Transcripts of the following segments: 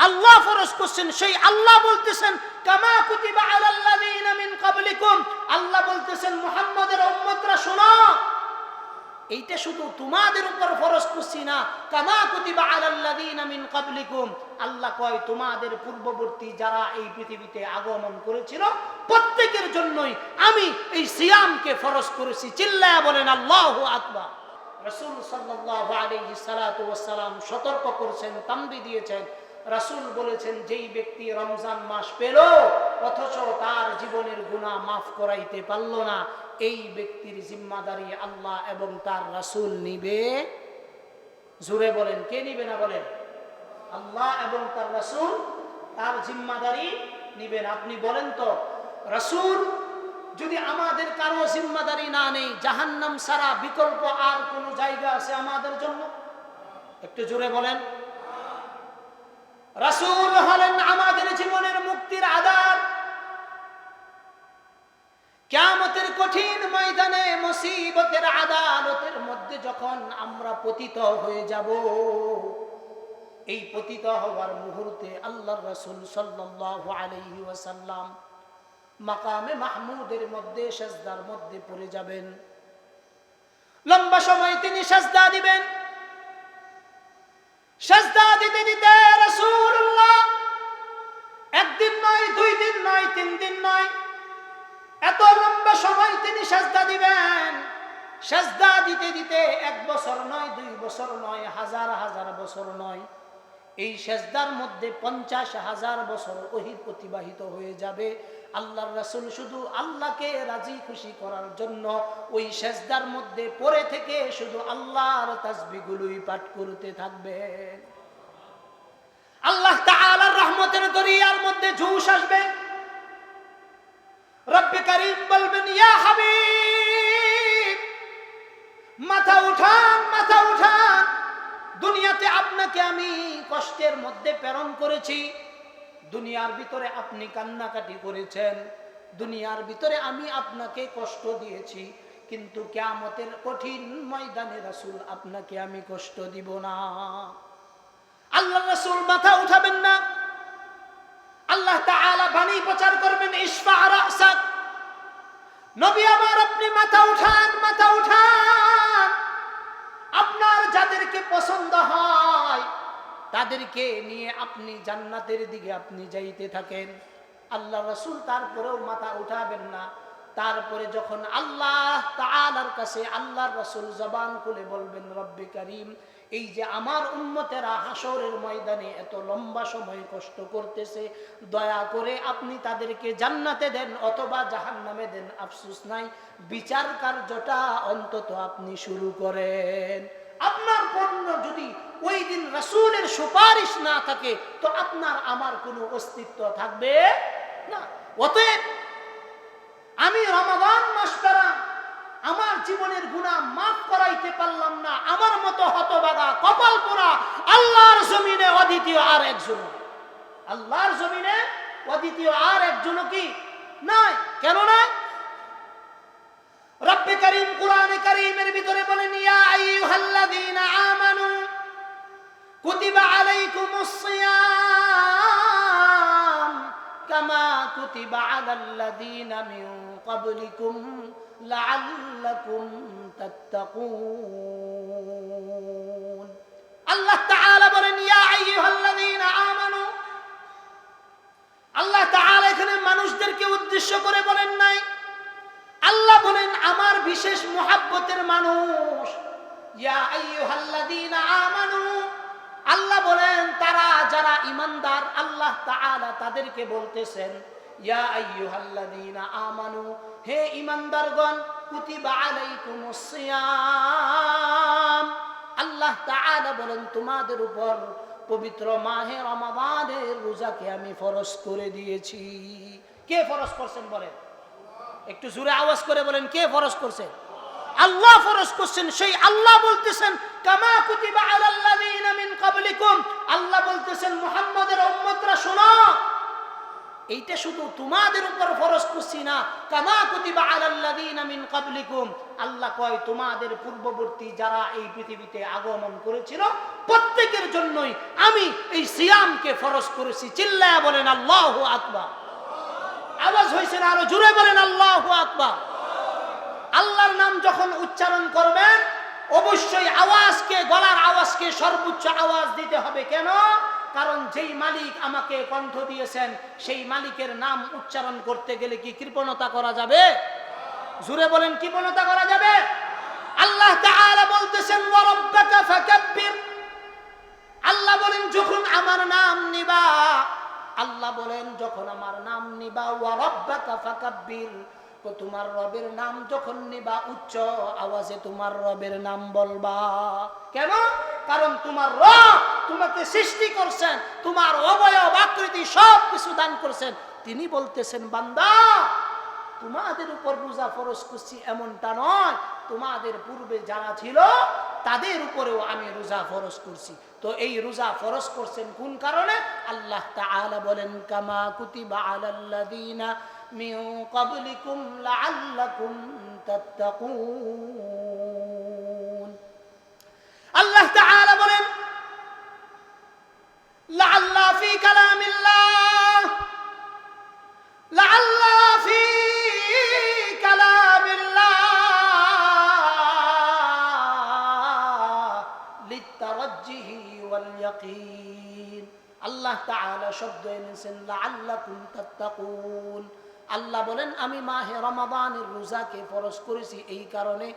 আল্লাহ ফরজ করছেন, সেই আল্লাহ বলতেছেন কামা কুতিবা আলাল্লাযিনা মিন ক্বাবলিকুম, আল্লাহ বলতেছেন মুহাম্মাদের উম্মতরা শোনো, এইটা শুধু তোমাদের উপর ফরজ করছি না, কামা কুতিবা আলাল্লাযিনা মিন ক্বাবলিকুম, আল্লাহ কয় তোমাদের পূর্ববর্তী যারা এই পৃথিবীতে আগমন করেছিল প্রত্যেকের জন্যই আমি এই সিয়ামকে ফরজ করেছি। চিল্লায়া বলেন আল্লাহু আকবার। রাসূল সাল্লাল্লাহু আলাইহি সাল্লাতু ওয়াস সালাম সতর্ক করেছেন, তামবি দিয়েছেন। রাসূল বলেছেন যেই ব্যক্তি রমজান মাস পেল অথচ তার জীবনের গুনাহ মাফ করাইতে পারল না, এই ব্যক্তির জিম্মাদারি আল্লাহ এবং তার রাসূল নিবে। জোরে বলেন, কে নিবে না বলেন? আল্লাহ এবং তার রাসূল তার জিম্মাদারি নিবেন। আপনি বলেন তো, রাসূল যদি আমাদের কারো জিম্মাদারি না নেই, জাহান্নাম ছাড়া বিকল্প আর কোন জায়গা আছে আমাদের জন্য? একটু জোরে বলেন। রাসূল হলেন আমাদের জীবনের মুক্তির আধার। কিয়ামতের কঠিন ময়দানে মুসিবতের আদালতের মধ্যে যখন আমরা পতিত হয়ে যাব, এই পতিত হওয়ার মুহূর্তে আল্লাহর রাসূল সাল্লাল্লাহু আলাইহি ওয়াসাল্লাম মাকামে মাহমুদের মধ্যে সিজদার মধ্যে পড়ে যাবেন। লম্বা সময় তিনি সিজদা দিবেন। সিজদা দিতে দিতে রাসূলুল্লাহ একদিন নয়, দুই দিন নয়, তিন দিন নয়, এত লম্বা সময় তিনি সিজদা দিবেন। সিজদা দিতে দিতে 1 বছর নয়, 2 বছর নয়, হাজার হাজার বছর নয়, এই সিজদার মধ্যে 50,000 বছর অতিবাহিত হয়ে যাবে। আল্লাহর রাসূল শুধু আল্লাহকে রাজি খুশি করার জন্য ওই সিজদার মধ্যে পড়ে থেকে শুধু আল্লাহর তাসবিহগুলোই পাঠ করতে থাকবেন। আল্লাহ তাআলার রহমতের দরিয়ার মধ্যে জোশ আসবে। রব্বে কারীম বলবেন, ইয়া হাবিব, মাথা উঠান, মাথা উঠান। দুনিয়াতে আপনাকে আমি কষ্টের মধ্যে প্রেরণ করেছি, দুনিয়ার ভিতরে আপনি কান্নাকাটি করেছেন, দুনিয়ার ভিতরে আমি আপনাকে কষ্ট দিয়েছি, কিন্তু কিয়ামতের কঠিন ময়দানে রাসূল আপনাকে আমি কষ্ট দিব না। আল্লাহর রাসূল মাথা উঠাবেন না। আল্লাহ তাআলা বাণী প্রচার করবেন, ইশফা রাসাক, নবী আমার আপনি মাথা উঠান, মাথা উঠান। আপনার যাদেরকে পছন্দ হয় তাদেরকে নিয়ে আপনি জান্নাতের দিকে আপনি যাইতে থাকেন। আল্লাহ রাসূল তারপরেও মাথা উঠাবেন না। তারপরে যখন আল্লাহ তাআলার কাছে আল্লাহর রাসূল জবান খুলে বলবেন, রব্বে কারীম, এই যে আমার উম্মতেরা হাসরের ময়দানে এত লম্বা সময় কষ্ট করতেছে, দয়া করে আপনি তাদেরকে জান্নাতে দেন অথবা জাহান্নামে দেন, আফসোস নাই, বিচার কার্যটা অন্তত আপনি শুরু করেন। আপনার পণ্য যদি ওই দিন রাসূলের সুপারিশ না থাকে তো আপনার আমার কোনো অস্তিত্ব থাকবে না। অতএব আমি রমাদান মাস দ্বারা আমার জীবনের গুনাহ মাফ করাইতে পারলাম না, আমার মতো হতভাগা কপাল পোড়া আল্লাহর জমিনে অদ্বিতীয় আর একজন, আল্লাহর জমিনে অদ্বিতীয় আর একজন কি নাই। কেন নাই? রব্বে কারীম কোরআনে কারীমের ভিতরে বলেন, ইয়া আইয়ুহাল্লাযীনা আমানু কুতিবা আলাইকুমুস সিয়াম কামা কুতিবা আলাল্লাযীনা মিন ক্বাবলিকুম লাআল্লাকুম তাত্তাকুন। আল্লাহ তাআলা বলেন, ইয়া আইয়ুহাল্লাযীনা আমানু। আল্লাহ তাআলা এখানে মানুষদেরকে উদ্দেশ্য করে বলেন নাই, আল্লাহ বলেন আমার বিশেষ মুহাব্বতের মানুষ, ইয়া আইয়ুহাল্লাযীনা আমানু। আল্লাহ বলেন তারা যারা ঈমানদার, আল্লাহ তাআলা তাদেরকে বলতেছেন, ইয়া আইয়ুহাল্লাযীনা আমানু, হে ঈমানদারগণ, কুতিবা আলাইকুমুস সিয়াম। আল্লাহ তাআলা বলেন তোমাদের উপর পবিত্র মাহে রমাদানের রোজাকে আমি ফরজ করে দিয়েছি। কে ফরজ করছেন বলেন? একটু জোরে আওয়াজ করে বলেন, কে ফরজ করছেন? আল্লাহ ফরজ করছেন। সেই আল্লাহ বলতেছেন কামা কুতিবা আলাল্লাযীনা মিন ক্বাবলিকুম, আল্লাহ বলতেছেন মুহাম্মাদের উম্মতরা শোনো, এইটা শুধু তোমাদের উপর ফরজ করছি না, কামা কুতিবা আলাল্লাযীনা মিন ক্বাবলিকুম, আল্লাহ কয় তোমাদের পূর্ববর্তী যারা এই পৃথিবীতে আগমন করেছিল প্রত্যেকের জন্যই আমি এই সিয়ামকে ফরজ করেছি। চিল্লায়া বলেন আল্লাহু আকবার। আওয়াজ হইছে না? আরো জোরে বলেন আল্লাহু আকবার। আল্লাহর নাম যখন উচ্চারণ করবেন অবশ্যই আওয়াজকে, গলার আওয়াজকে সর্বোচ্চ আওয়াজ দিতে হবে। কেন? কারণ যেই মালিক আমাকে কণ্ঠ দিয়েছেন সেই মালিকের নাম উচ্চারণ করতে গেলে কি কৃপণতা করা যাবে? জোরে বলেন, কৃপণতা করা যাবে? আল্লাহ তাআলা বলতেছেন ওয়া রাব্বাকা ফাকাব্বির। আল্লাহ বলেন যখন আমার নাম নিবা, আল্লাহ বলেন যখন আমার নাম নিবা, ওয়া রাব্বাকা ফাকাব্বির, তো তোমার রবের নাম যখন নিবা উচ্চ আওয়াজে তোমার রবের নাম বলবা। কেন? কারণ তোমার রব তোমাকে সৃষ্টি করছেন, তোমার অবয়ব আকৃতি সব কিছু দান করছেন। তিনি বলতেছেন বান্দা তোমাদের উপর রোজা ফরজ করছি এমনটা নয়, তোমাদের পূর্বে যারা ছিল তাদের উপরেও আমি রোজা ফরজ করছি। তো এই রোজা ফরজ করছেন কোন কারণে? আল্লাহ তাআলা বলেন কামা কুতিবা আলাল্লাযীনা মিন ক্বাবলিকুম লাআল্লাকুম তাত্তাকুন। আল্লাহ তাআলা বলেন লাআল্লা ফি কালামিল্লাহ, লাআল্লা ফি কালামিল্লাহ লিতারাজ্জিহি ওয়াল ইয়াকিন। আল্লাহ তাআলা শব্দ এনেছেন লাআল্লাকুম তাত্তাকুন। আল্লাহ বলেন আমি মাহে রমাদানের রোজাকে ফরজ করেছি এই কারণে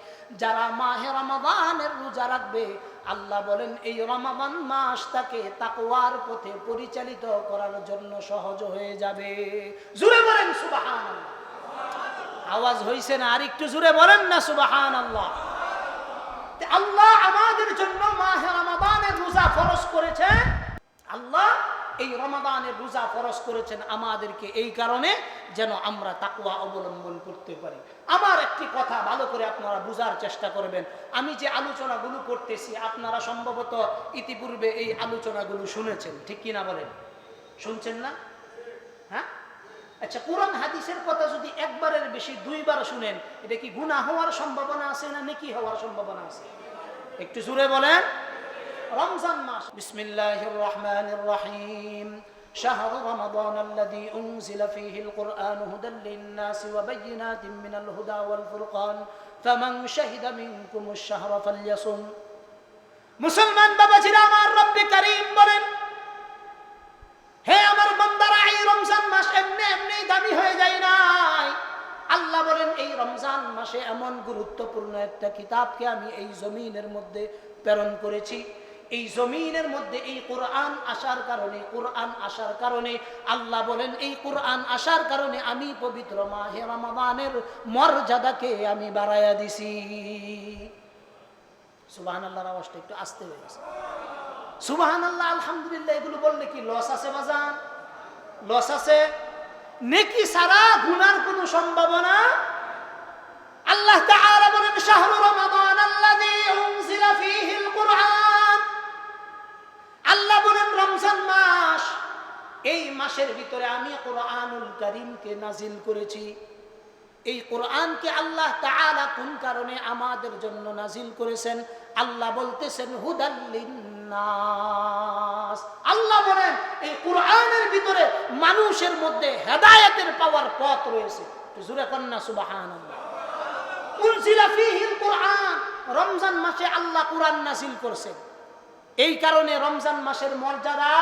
যারা মাহে রমাদানের রোজা রাখবে, আল্লাহ বলেন এই রমাদান মাস তাকে তাকওয়ার পথে পরিচালিত করার জন্য সহজ হয়ে যাবে। জোরে বলেন সুবহানাল্লাহ। আওয়াজ হইছে না? আর একটু জোরে বলেন না সুবহানাল্লাহ। আল্লাহ আমাদের জন্য মাহে রমাদানের রোজা ফরজ করেছেন। আল্লাহ এই রমাদানের রোজা ফরজ করেছেন আমাদেরকে এই কারণে যেন আমরা তাকওয়া অবলম্বন করতে পারি। আমার একটি কথা ভালো করে আপনারা বুঝার চেষ্টা করবেন। আমি যে আলোচনাগুলো করতেছি আপনারা সম্ভবত ইতিপূর্বে এই আলোচনাগুলো শুনেছেন, ঠিক কিনা বলেন? শুনছেন না? হ্যাঁ, আচ্ছা, কোরআন হাদিসের কথা যদি একবারের বেশি দুইবার শুনেন এটা কি গুনাহ হওয়ার সম্ভাবনা আছে না নেকি হওয়ার সম্ভাবনা আছে? একটু জোরে বলেন। রমজান মাস, বিসমিল্লাহির রহমানির রহিম, শাহরু রমাদান আল্লাযী উনজিলা ফীহিল কুরআনু হুদাল লিন-নাসি ওয়া বায়্যিনাতিন মিনাল হুদা ওয়াল ফুরকান ফামান শাহিদা মিনকুমুশ শাহরা ফালইয়াসুম। মুসলমান বাবাজিরা আমার, রব্বে কারীম বলেন হে আমার বান্দারা, এই রমজান মাস এমনি এমনি দামি হয়ে যায় নাই। আল্লাহ বলেন এই রমজান মাসে এমন গুরুত্বপূর্ণ একটা কিতাবকে আমি এই জমিনের মধ্যে প্রেরণ করেছি। এই জমিনের মধ্যে এই কোরআন আসার কারণে, কোরআন আসার কারণে আল্লাহ বলেন এই কোরআন আসার কারণে আমি পবিত্র মাহে রমাদানের মর্যাদাকে আমি বাড়াইয়া দিছি। সুবহানাল্লাহর আওয়াজটা একটু আস্তে হয়ে গেছে। সুবহানাল্লাহ, আলহামদুলিল্লাহ এগুলো বললে কি লস আছে বাজান? লস আছে? নেকি ছাড়া গুনার কোনো সম্ভাবনা। আল্লাহ তাআলা বলেন শাহরু রমাদান আল্লাযী উনজিলা ফীহিল কুরআন। আল্লাহ বলেন রমজান মাস, এই মাসের ভিতরে আমি কোরআনুল কারীমকে নাজিল করেছি। এই কোরআনকে আল্লাহ তাআলা কোন কারণে আমাদের জন্য নাজিল করেছেন? আল্লাহ বলতেছেন হুদাল লিন-নাস। আল্লাহ বলেন এই কোরআনের ভিতরে মানুষের মধ্যে হেদায়েতের পাওয়ার পথ রয়েছে। জোরে কন্না সুবহানাল্লাহ। উনজিলা ফীহিল কুরআন, রমজান মাসে আল্লাহ কোরআন নাজিল করেছেন। এই কারণে রমজান মাসের মর্যাদা,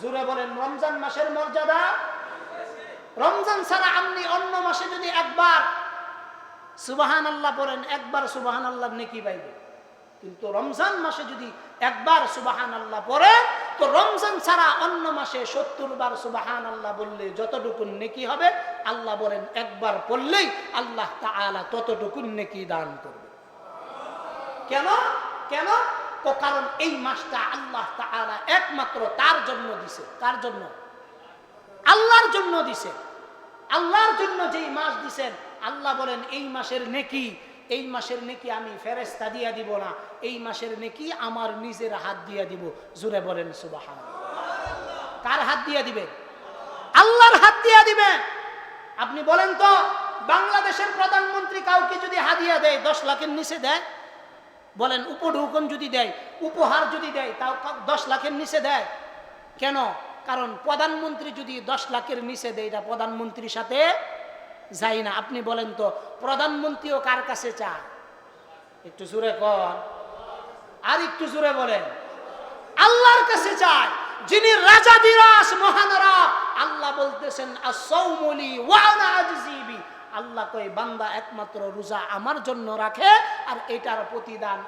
জোরে বলেন রমজান মাসের মর্যাদা। রমজান ছাড়া আপনি অন্য মাসে যদি একবার সুবহানাল্লাহ পড়েন, একবার সুবহানাল্লাহর নেকি পাইবেন, কিন্তু রমজান মাসে যদি একবার সুবহানাল্লাহ পড়েন তো রমজান ছাড়া অন্য মাসে 70 বার সুবহানাল্লাহ বললে যতটুকু নেকি হবে, আল্লাহ বলেন একবার পড়লেই আল্লাহ তাআলা ততটুকু নেকি দান করবে। কেন? কেন? তো কারণ এই মাসটা আল্লাহ তাআলা একমাত্র তার জন্য দিছে। কার জন্য? আল্লাহর জন্য দিছে। আল্লাহর জন্য যেই মাস দিছেন, আল্লাহ বলেন এই মাসের নেকি, এই মাসের নেকি আমি ফেরেশতা দিয়া দিব না, এই মাসের নেকি আমার নিজের হাত দিয়া দিব। জোরে বলেন সুবহানাল্লাহ। কার হাত দিয়া দিবে? আল্লাহর হাত দিয়ে দিবেন। আপনি বলেন তো, বাংলাদেশের প্রধানমন্ত্রী কাউকে যদি হাদিয়া দেয় 10 লাখের নিচে দেয়? বলেন, উপঢৌকন যদি দেয়, উপহার যদি দেয়, তাও 10 লাখের নিচে দেয়? কেন? কারণ প্রধানমন্ত্রী যদি 10 লাখের নিচে দেয়, এটা প্রধানমন্ত্রীর সাথে যায় না। আপনি বলেন তো, প্রধানমন্ত্রীও কার কাছে চায়? একটু জোরে কর, আর একটু জোরে বলেন। আল্লাহর কাছে চায়, যিনি রাজাদিরাজ মহানরা। আল্লাহ বলতেছেন আস-সাওমুলি ওয়া আনা আজজি বি। আল্লাহ কই, বান্দা একমাত্র রোজা আমার জন্য রাখে, আর এটার প্রতিদান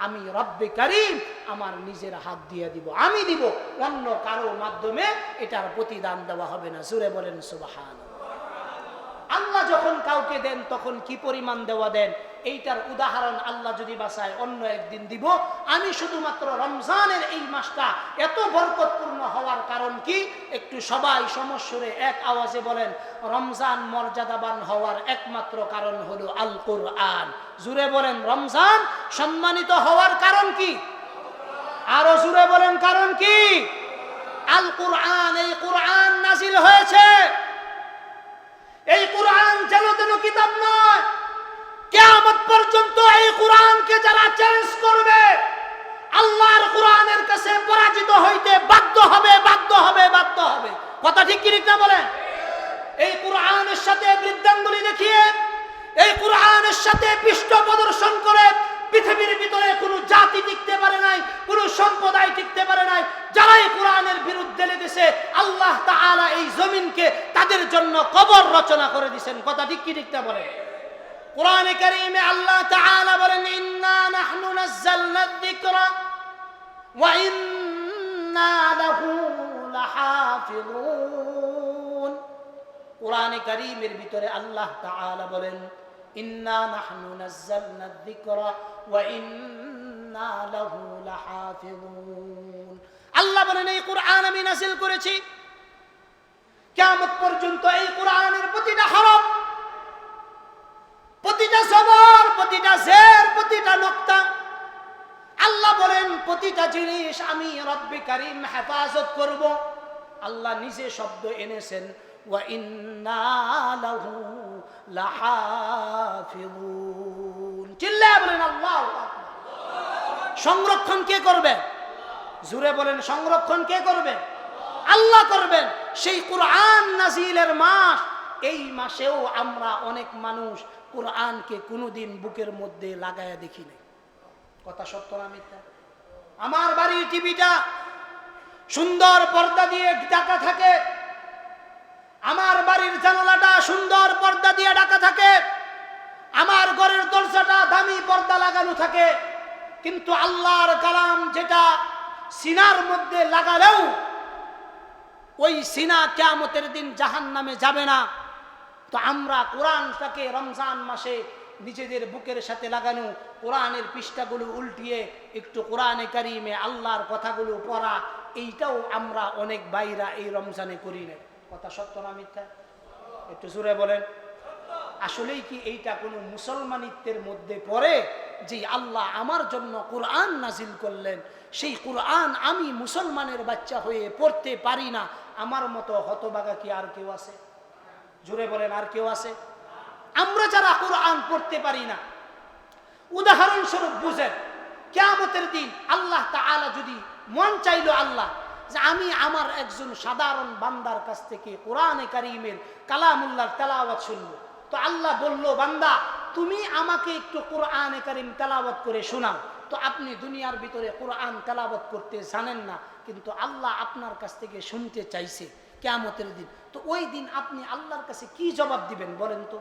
আমি রব্বে কারীম আমার নিজের হাত দিয়ে দিব, আমি দিব, অন্য কারো মাধ্যমে এটার প্রতিদান দেওয়া হবে না। জোরে বলেন সুবহানাল্লাহ। আল্লাহ যখন কাউকে দেন তখন কি পরিমাণ দেওয়া দেন, এইটার উদাহরণ আল্লাহ যদি বাঁচায় অন্য একদিন দিব। আমি শুধুমাত্র রমজানের এই মাসটা এত বরকতপূর্ণ হওয়ার কারণ কি, একটু সবাই সমস্বরে এক আওয়াজে বলেন। রমজান মর্যাদাবান হওয়ার একমাত্র কারণ হলো আল কোরআন। জুড়ে বলেন, রমজান সম্মানিত হওয়ার কারণ কি? আরো জুড়ে বলেন, কারণ কি? আল কোরআন। এই কোরআন নাজিল হয়েছে। এই কোরআন যেন তেন কিতাব নয়। কিয়ামত পর্যন্ত এই কোরআনকে যারা চ্যালেঞ্জ করবে, আল্লাহর কোরআনের কাছে পরাজিত হইতে বাধ্য হবে, বাধ্য হবে, বাধ্য হবে। কথা ঠিক কি ঠিক না বলেন? এই কোরআনের সাথে বৃদ্ধাঙ্গুলি দেখিয়ে, এই কোরআনের সাথে পৃষ্ঠ প্রদর্শন করে পৃথিবীর ভিতরে কোনো জাতি টিকতে পারে নাই, কোনো সম্প্রদায় টিকতে পারে নাই। যারা এই কোরআনের বিরুদ্ধে লেগেছে, আল্লাহ তাআলা এই জমিনকে তাদের জন্য কবর রচনা করে দিয়েছেন। কথা ঠিক কি ঠিক না বলেন? কোরআনে কারীমে আল্লাহ তাআলা বলেন, ইন্না নাহনু নাযালনা যিকরা ওয়া ইন্না লাহু লাহাফিজুন। কোরআনে কারীমের ভিতরে আল্লাহ তাআলা বলেন, ইন্না নাহনু নাযালনা যিকরা ওয়া ইন্না লাহু লাহাফিজুন। আল্লাহ বলেন, এই কোরআন আমি নাযিল করেছি। কিয়ামত পর্যন্ত এই কোরআনের প্রতিটা হরফ, প্রতিটা জবর, প্রতিটা জের, প্রতিটা নুকতা, আল্লাহ বলেন প্রতিটা জিনিস আমি রব্বে কারীম হেফাজত করব। আল্লাহ নিজে শব্দ এনেছেন, ওয়া ইন্না লাহু লাহাফিজুন। চিল্লায়ে বলেন আল্লাহু আকবার। সংরক্ষণ কে করবে? জোরে বলেন, সংরক্ষণ কে করবে? আল্লাহ করবেন। সেই কোরআন নাজিলের মাস, এই মাসেও আমরা অনেক মানুষ কোরআনকে কোনোদিন বুকের মধ্যে লাগায়া দেখি নাই। কথা সত্য না মিথ্যা? আমার বাড়ির টিভিটা সুন্দর পর্দা দিয়ে ঢাকা থাকে, আমার বাড়ির জানালাটা সুন্দর পর্দা দিয়ে ঢাকা থাকে, আমার ঘরের দরজাটা দামি পর্দা লাগানো থাকে, কিন্তু আল্লাহর কালাম যেটা সিনার মধ্যে লাগালেও ওই সিনা কিয়ামতের দিন জাহান্নামে যাবে না। তো আমরা কোরআনটাকে রমজান মাসে নিজেদের বুকের সাথে লাগানো, কোরআনের পৃষ্ঠাগুলো উল্টিয়ে একটু কোরআনে কারীমে আল্লাহর কথাগুলো পড়া, এইটাও আমরা অনেক বাইরা এই রমজানে করি না। কথা সত্য না মিথ্যা? একটু জোরে বলেন। আসলেই কি এইটা কোনো মুসলমানিত্বের মধ্যে পড়ে যে আল্লাহ আমার জন্য কোরআন নাজিল করলেন, সেই কোরআন আমি মুসলমানের বাচ্চা হয়ে পড়তে পারি না? আমার মতো হতভাগা কি আর কেউ আছে? জোরে বলেন, আর কেউ আছে? আমরা যারা কোরআন পড়তে পারি না, উদাহরণস্বরূপ বুঝেন, কিয়ামতের দিন আল্লাহ তাআলা যদি মন চাইলো আল্লাহ যে আমি আমার একজন সাধারণ বান্দার কাছ থেকে কোরআনে কারীমের কালামুল্লাহর তেলাওয়াত শুনবো, তো আল্লাহ বলল, বান্দা তুমি আমাকে একটু কোরআনে কারীম তেলাওয়াত করে শোনাও। তো আপনি দুনিয়ার ভিতরে কোরআন তেলাওয়াত করতে জানেন না, কিন্তু আল্লাহ আপনার কাছ থেকে শুনতে চাইছে কিয়ামতের দিন। তো ওই দিন আপনি আল্লাহর কাছে কি জবাব দিবেন বলেন তো?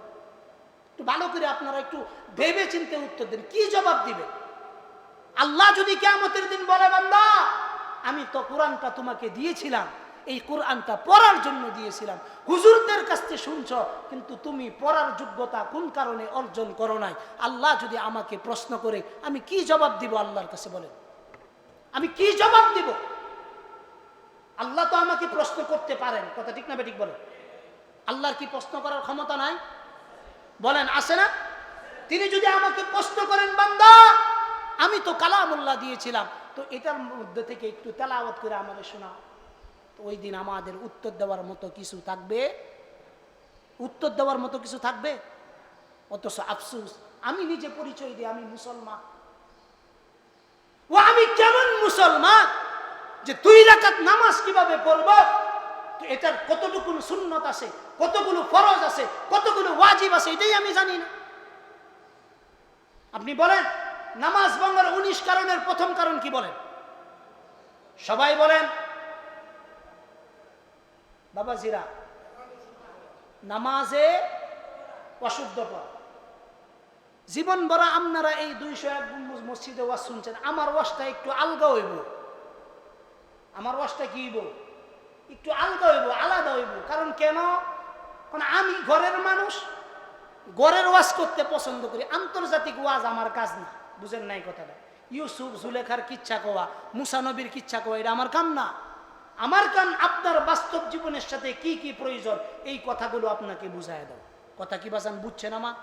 একটু ভালো করে আপনারা একটু ভেবে চিন্তে উত্তর দেন, কি জবাব দিবেন? আল্লাহ যদি কিয়ামতের দিন বলে, বান্দা আমি তো কোরআনটা তোমাকে দিয়েছিলাম, এই কোরআনটা পড়ার জন্য দিয়েছিলাম, হুজুরদের কাছ থেকে শুনছ, কিন্তু তুমি পড়ার যোগ্যতা কোন কারণে অর্জন করো নাই। আল্লাহ যদি আমাকে প্রশ্ন করে, আমি কি জবাব দিব আল্লাহর কাছে বলেন? আমি কি জবাব দিব? আল্লাহ তো আমাকে প্রশ্ন করতে পারেন। কথা ঠিক না বেঠিক বলেন? আল্লাহর কি প্রশ্ন করার ক্ষমতা নাই? বলেন, আছে না? তিনি যদি আমাকে প্রশ্ন করেন, বান্দা আমি তো কালামুল্লাহ দিয়েছিলাম, তো এটার মধ্যে থেকে একটু তেলাওয়াত করে আমাদের শোনাও, ওই দিন আমাদের উত্তর দেওয়ার মতো কিছু থাকবে? উত্তর দেওয়ার মতো কিছু থাকবে? অথচ আফসোস, আমি নিজে পরিচয় দিই আমি মুসলমান। ও আমি কেমন মুসলমান যে 2 রাকাত নামাজ কিভাবে পড়ব, এটার কতটুকু সুন্নত আছে, কতগুলো ফরজ আছে, কতগুলো ওয়াজিব আছে, এটাই আমি জানি না। আপনি বলেন নামাজ ভঙ্গের 19 কারণের প্রথম কারণ কি বলেন? সবাই বলেন বাবাজিরা। নামাজে অশুদ্ধ পড়া। জীবন ভরা আপনারা এই 201 মসজিদে ওয়াজ শুনছেন, আমার ওয়াজটা একটু আলগা হইব। আমার ওয়াজটা কি হইব? একটু আলগা হইব, আলাদা হইব। কারণ কেন? কারণ আমি ঘরের মানুষ, ঘরের ওয়াজ করতে পছন্দ করি। আন্তর্জাতিক ওয়াজ আমার কাজ না। বুঝেন নাই কথাটা? ইউসুফ জুলেখার কিচ্ছা কোয়া, মুসা নবীর কিচ্ছা কোয়া, এটা আমার কাম না। আমার কাম আপনার বাস্তব জীবনের সাথে কি কি প্রয়োজন এই কথাগুলো আপনাকে বুঝায় দাও। কথা কি বাজান বুঝছেন? আমার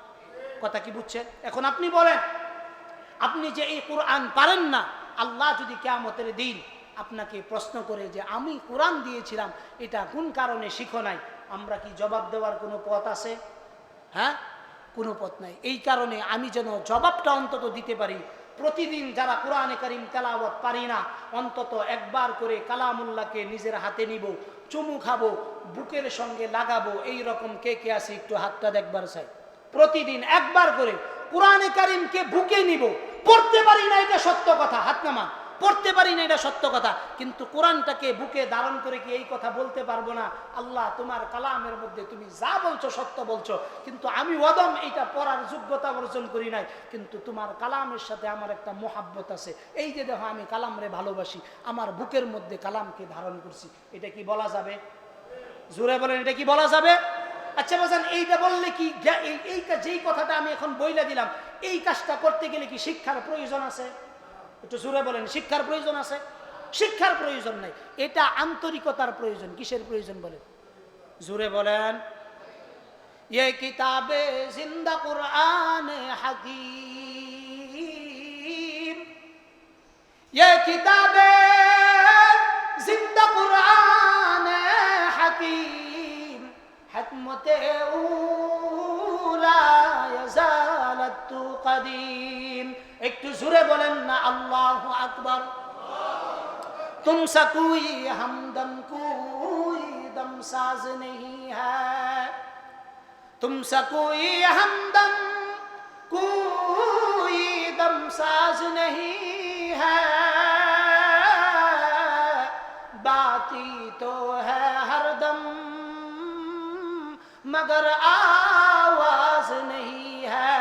কথা কি বুঝছেন? এখন আপনি বলেন, আপনি যে এই কোরআন পারেন না, আল্লাহ যদি কিয়ামতের দিন আপনাকে প্রশ্ন করে যে আমি কোরআন দিয়েছিলাম এটা কোন কারণে শিখো নাই, আমরা কি জবাব দেওয়ার কোনো পথ আছে? হ্যাঁ, কোনো পথ নাই। এই কারণে আমি যেন জবাবটা অন্তত দিতে পারি, প্রতিদিন যারা কোরআনে কারীম তেলাওয়াত পারি না, অন্তত একবার করে কালামুল্লাহকে নিজের হাতে নিব, চুমু খাবো, বুকের সঙ্গে লাগাবো। এই রকম কে কে আছে একটু হাতটা দেখবার চাই। প্রতিদিন একবার করে কোরআনে কারীমকে বুকে নিব। পড়তে পারি না এটা সত্য কথা, হাত নামান। পড়তে পারি না এটা সত্য কথা, কিন্তু কোরআনটাকে বুকে ধারণ করে কি এই কথা বলতে পারবো না, আল্লাহ তোমার কালামের মধ্যে তুমি যা বলছো সত্য বলছো, কিন্তু আমি ওয়াদম এটা পড়ার যোগ্যতা অর্জন করি নাই, কিন্তু তোমার কালামের সাথে আমার একটা মোহাব্বত আছে। এই যে দেখো আমি কালামরে ভালোবাসি, আমার বুকের মধ্যে কালামকে ধারণ করছি। এটা কি বলা যাবে? জোরে বলেন, এটা কি বলা যাবে? আচ্ছা বাজান, এইটা বললে কি এইটা যেই কথাটা আমি এখন বইলা দিলাম, এই কাজটা করতে গেলে কি শিক্ষার প্রয়োজন আছে? একটু জোরে বলেন, শিক্ষার প্রয়োজন আছে? শিক্ষার প্রয়োজন নাই, এটা আন্তরিকতার প্রয়োজন। কিসের প্রয়োজন বলেন? জোরে বলেন। ये किताबे जिंदा कुरान हकीम, ये किताबे जिंदा कुरान हकीम, हकमते उला यजालत कदीम। একটু জোরে বলেন না আল্লাহু আকবার। तुमसा कोई हमदम कोई दम साज नहीं है, तुमसा कोई हमदम कोई दम साज नहीं है, बाती तो है हरदम मगर आवाज नहीं है।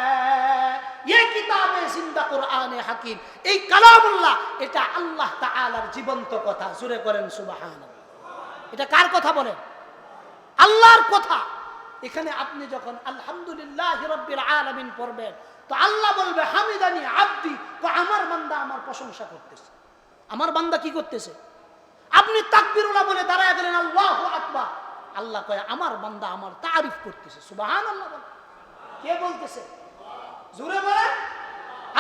ये किताबे जिंदा कुरआने हकीम, এই কালামুল্লাহ এটা আল্লাহ তাআলার জীবন্ত কথা। জোরে করেন সুবহানাল্লাহ। এটা কার কথা বলেন? আল্লাহর কথা। এখানে আপনি যখন আলহামদুলিল্লাহি রাব্বিল আলামিন পড়বেন, তো আল্লাহ বলবে হামিদানি আব্দি, তো আমার বান্দা আমার প্রশংসা করতেছে। আমার বান্দা কি করতেছে? আপনি তাকবীরুল্লাহ বলে দাঁড়ায় গেলেন, আল্লাহু আকবার, আল্লাহ কয় আমার বান্দা আমার তারিফ করতেছে। সুবহানাল্লাহ। কে বলতেছে? জোরে বলেন।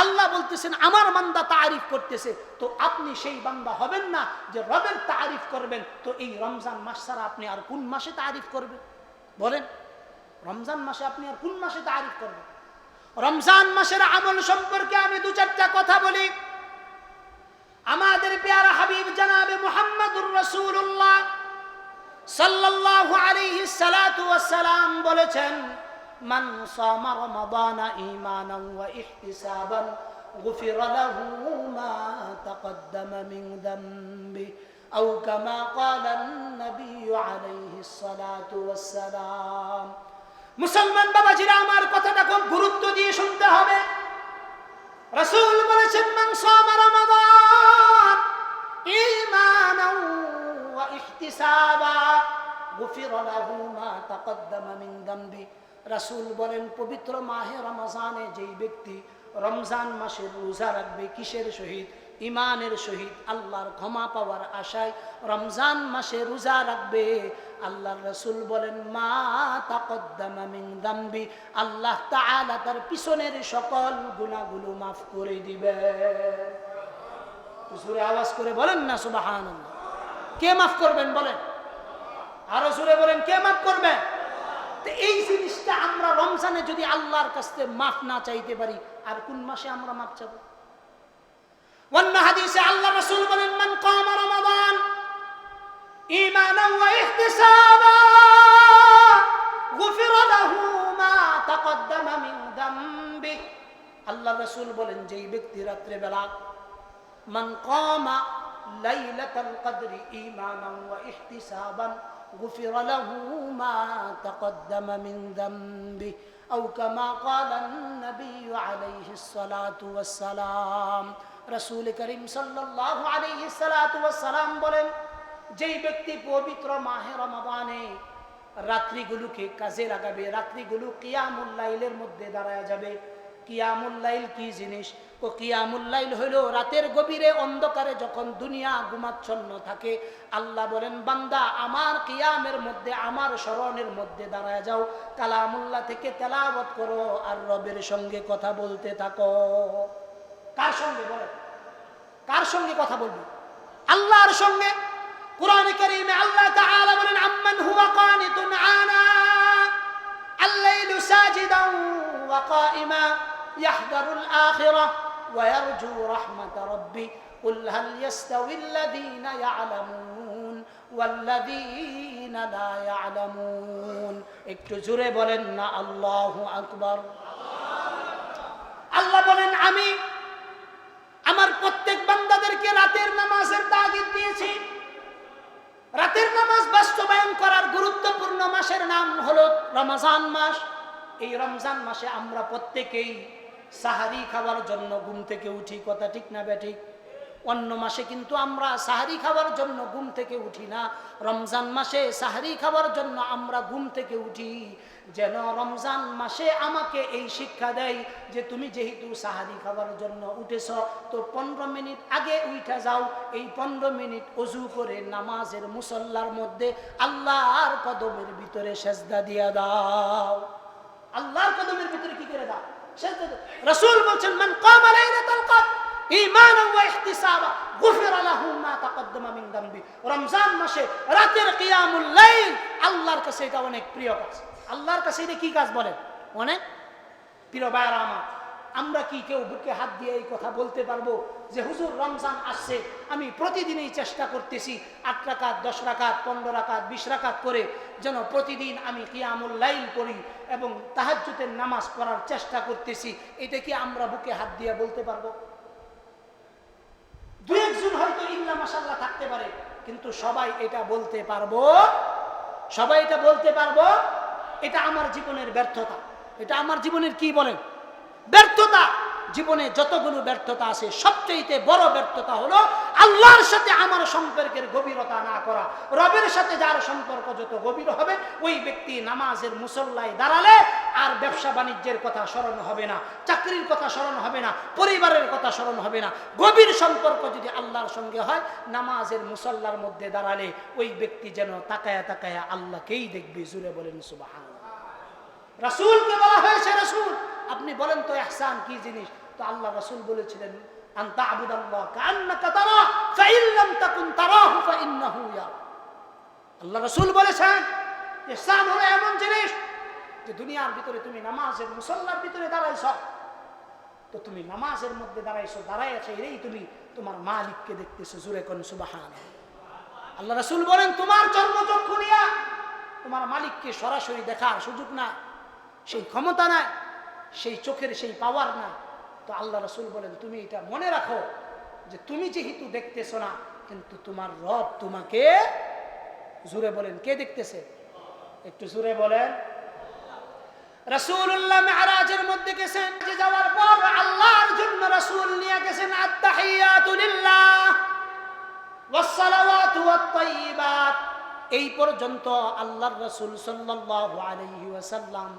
আল্লাহ বলতেছেন আমার বান্দা তারিফ করতেছে। তো আপনি সেই বান্দা হবেন না যে রবের তারিফ করবেন? তো এই রমজান মাস ছাড়া আপনি আর কোন মাসে তারিফ করবেন বলেন? রমজান মাসে আপনি আর কোন মাসে তারিফ করবেন? রমজান মাসের আমল সম্পর্কে আমি 2-4টা কথা বলি। আমাদের প্যারা হাবিব জনাবে মুহাম্মদুর রাসূলুল্লাহ সাল্লাল্লাহু আলাইহি সালাতু ওয়াস সালাম বলেছেন, মান সামা রমাদানা ঈমানান ওয়া ইহতিসাবান গুফিরা লাহু মা তাকদ্দামা মিন যামবি আও কামা ক্বালা an-নবী আলাইহিস সালাতু ওয়াস সালাম। মুসলমান বাবাজিরা, আমার কথাটা খুব গুরুত্ব দিয়ে শুনতে হবে। রাসূল বলেছেন, মান সামা রমাদান ঈমানান ওয়া ইহতিসাবা গুফিরা লাহু মা তাকদ্দামা মিন যামবি। রাসূল বলেন, পবিত্র মাহে রমজানে যেই ব্যক্তি রমজান মাসের রোজা রাখবে, কিসের সহিত? ইমানের সহিত, আল্লাহর ক্ষমা পাওয়ার আশায় রমজান মাসে রোজা রাখবে, আল্লাহর রাসূল বলেন মা তাকদ্দামা মিন যামবি, আল্লাহ তাআলা তার পিছনের সকল গুনাহগুলো মাফ করে দিবে। জোরে আওয়াজ করে বলেন না সুবহানাল্লাহ। কে মাফ করবেন বলেন? আরো জোরে বলেন, কে মাফ করবেন? তো এই জিনিসটা আমরা রমজানে যদি আল্লাহর কাছে মাফ না চাইতে পারি, আর কোন মাসে আমরা মাফ চাবো? অন্য হাদিসে আল্লাহ রাসূল বলেন, মান কামা রমাদান ঈমানান ওয়া ইহতিসাবান গুফিরা লাহু মা তাকদ্দামা মিন যামবি। আল্লাহ রাসূল বলেন, যেই ব্যক্তি রাত্রে বেলা মান কামা লাইলাতাল কদরি ঈমানান ওয়া ইহতিসাবান গুফিরা লাহু মা তাকদ্দামা মিন যামবি আও কামা ক্বালান নবী আলাইহিস সালাতু ওয়াস সালাম। রাসূল করিম সাল্লাল্লাহু আলাইহি সাল্লাতু ওয়াস সালাম বলেন, যেই ব্যক্তি পবিত্র মাহে রমাদানে রাত্রিগুলোকে কাজে লাগাবে, রাত্রিগুলো কিয়ামুল লাইলের মধ্যে দাঁড়ায় যাবে। কিয়ামুল লাইল কি জিনিস? ও কিয়ামুল লাইল হলো রাতের গভীরে অন্ধকারে যখন দুনিয়া ঘুমাচ্ছন্ন থাকে, আল্লাহ বলেন, বান্দা আমার কিয়ামের মধ্যে, আমার স্মরণের মধ্যে দাঁড়ায় যাও, কালামুল্লাহ থেকে তেলাওয়াত করো আর রবের সঙ্গে কথা বলতে থাকো। কার সঙ্গে বলেন? কার সঙ্গে কথা বলবি? আল্লাহর সঙ্গে। কুরআনে কারীমে আল্লাহ তাআলা বলেন, আম্মান হুয়া কানিতুন আনা আল-লাইলি সাজিদান ওয়া কাইমা ইয়াহদারুল আখিরাহ ওয়া ইয়ারজু রাহমাত রাব্বি কুল হাল ইয়াস্তাউিল্লাযীনা ইয়ালামুন ওয়াল্লাযীনা লা ইয়ালামুন। একটু জোরে বলেন না আল্লাহু আকবার। আল্লাহ বলেন, আমি আমার প্রত্যেক বান্দাদেরকে রাতের নামাজের তাগিদ দিয়েছি। রাতের নামাজ বাস্তবায়ন করার গুরুত্বপূর্ণ মাসের নাম হলো রমজান মাস। এই রমজান মাসে আমরা প্রত্যেকেই সাহারি খাওয়ার জন্য ঘুম থেকে উঠি, কথা ঠিক না বেঠিক? অন্য মাসে কিন্তু আমরা সাহারি খাওয়ার জন্য ঘুম থেকে উঠি না। রমজান মাসে সাহারি খাওয়ার জন্য আমরা ঘুম থেকে উঠি, যেন রমজান মাসে আমাকে এই শিক্ষা দেয় যে তুমি যেহেতু সাহারি খাওয়ার জন্য উঠেছ, তো 15 মিনিট আগে উঠা যাও। এই 15 মিনিট ওযু করে নামাজের মুসল্লার মধ্যে আল্লাহর কদমের ভিতরে সেজদা দিয়ে দাও। আল্লাহর কদমের ভিতরে কি করে দাও? সেজদা দাও। রাসূল বলেন, মান কামা লাইলাতাল কদর ঈমানান ওয়া ইহতিসাবা গুফিরা লাহু মা তাকদ্দামা মিন যামবি। রমজান মাসে রাতের কিয়ামুল লাইল আল্লাহর কাছে এটা অনেক প্রিয় কাজ। আল্লাহর কাছে এটা কি কাজ বলেন? অনেক প্রিয়। ভাইরা আমার, আমরা কি কেউ বুকে হাত দিয়ে এই কথা বলতে পারবো যে হুজুর রমজান আসছে, আমি প্রতিদিনই চেষ্টা করতেছি 8 রাকাত 10 রাকাত 15 রাকাত 20 রাকাত করে যেন প্রতিদিন আমি কিয়ামুল লাইল পড়ি এবং তাহাজ্জুদের নামাজ পড়ার চেষ্টা করতেছি? এটা কি আমরা বুকে হাত দিয়ে বলতে পারবো? দুই একজন হয়তো ইল্লা মাশাআল্লাহ থাকতে পারে, কিন্তু সবাই এটা বলতে পারবো? সবাই এটা বলতে পারবো? এটা আমার জীবনের ব্যর্থতা। এটা আমার জীবনের কি বলেন? ব্যর্থতা। জীবনে যতগুলো ব্যর্থতা আছে, সবচেয়ে বড় ব্যর্থতা হলো আল্লাহর সাথে আমার সম্পর্কের গভীরতা না করা। রবের সাথে যার সম্পর্ক যত গভীর হবে, ওই ব্যক্তি নামাজের মুসল্লায় দাঁড়ালে আর ব্যবসা বাণিজ্যের কথা স্মরণ হবে না, চাকরির কথা স্মরণ হবে না, পরিবারের কথা স্মরণ হবে না। গভীর সম্পর্ক যদি আল্লাহর সঙ্গে হয়, নামাজের মুসল্লার মধ্যে দাঁড়ালে ওই ব্যক্তি যেন তাকায়া তাকায়া আল্লাহকেই দেখবে। জুড়ে বলেন সুবহানাল্লাহ। রাসূলকে বলা হয়েছে, রাসূল আপনি বলেন তো ইহসান কি জিনিস? তো আল্লাহ রাসূল বলেছিলেন, আন তা'বুদাল্লাহ কাআন্নাকা তারা ফাইন লাম তাকুন তারাহু ফাইন্নাহু ইয়ারা। আল্লাহ রাসূল বলেছেন, ইহসান হলো এমন জিনিস যে দুনিয়ার ভিতরে তুমি নামাজের মুসল্লার ভিতরে দাঁড়াইছো, তো তুমি নামাজের মধ্যে দাঁড়াইছো, দাঁড়াইছো এই তুমি তোমার মালিককে দেখতেছো। জোরে কোন সুবহানাল্লাহ। আল্লাহ রাসূল বলেন, তোমার চর্মচক্ষু নিয়া তোমার মালিককে সরাসরি দেখার সুযোগ না, সেই ক্ষমতা নাই, সেই চোখের সেই পাওয়ার না। তো আল্লাহ রাসূল বলেন, তুমি এটা মনে রাখো যে তুমি যেহেতু দেখতেছো না, কিন্তু তোমার রব তোমাকে, জোরে বলেন, কে দেখতেছে? একটু জোরে বলেন। রাসূলুল্লাহ মিরাজের মধ্যে গেছেন, যে যাওয়ার পর আল্লাহর জন্য রাসূল নিয়ে গেছেন আত-তাহিয়াতু লিল্লাহ ওয়াস সালাওয়াতু ওয়াত তাইয়্যিবাত। এই পর্যন্ত আল্লাহর রাসূল সাল্লাল্লাহু আলাইহি ওয়াসাল্লাম